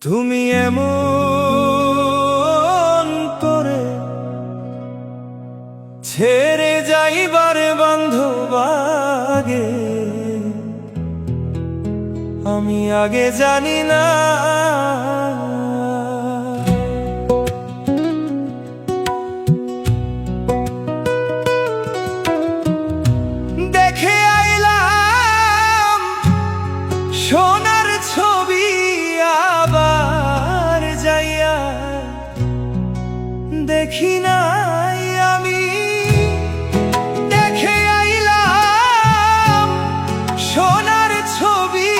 তুমি এমন করে ছেড়ে যাইবার বান্ধব আগে আমি আগে জানি না। দেখে আইলাম সোনার ছবি, আবার যাইয়া দেখি নাই আমি। দেখে আইলাম সোনার ছবি,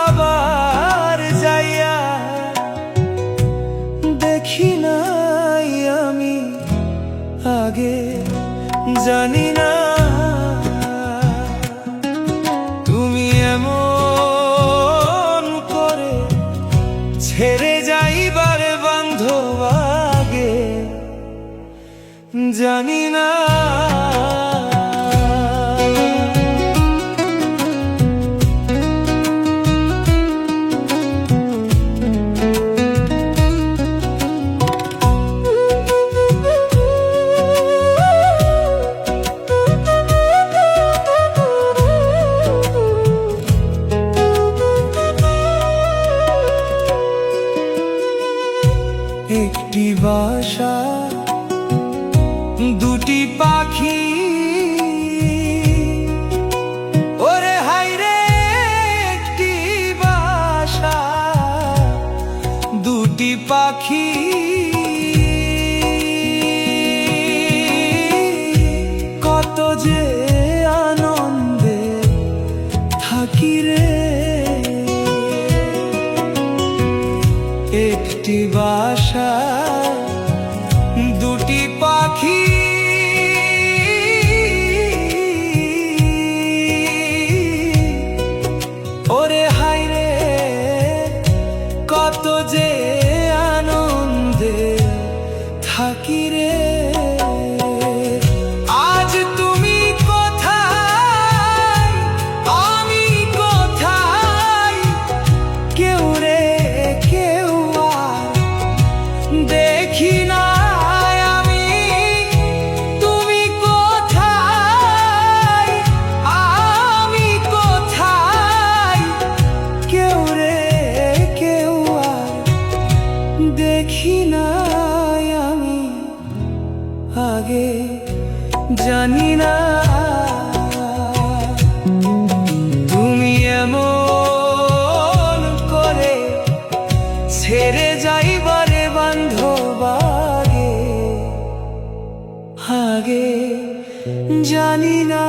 আবার যাইয়া দেখি নাই আমি আগে জানি না। তুমি এমন করে ছেড়ে যাইবার বান্ধব আগে জানি না। একটি বাসা, দুটি পাখি, ওরে হায়রে একটি বাসা, দুটি পাখি, কত যে আনন্দে থাকি রে। একটি বাসা, দুটি পাখি, ওরে হায়রে কত যে আনন্দে থাকি রে। আজ তুমি কোথায়, আমি কোথায়, কেউ রে কেউ দেখি না আমি। তুমি কোথায়, আমি কোথায়, কেউ রে কেউ দেখি না আমি আগে জানি না। তুমি এমন করে ছেড়ে যাইবারে বান্ধব আগে জানি না।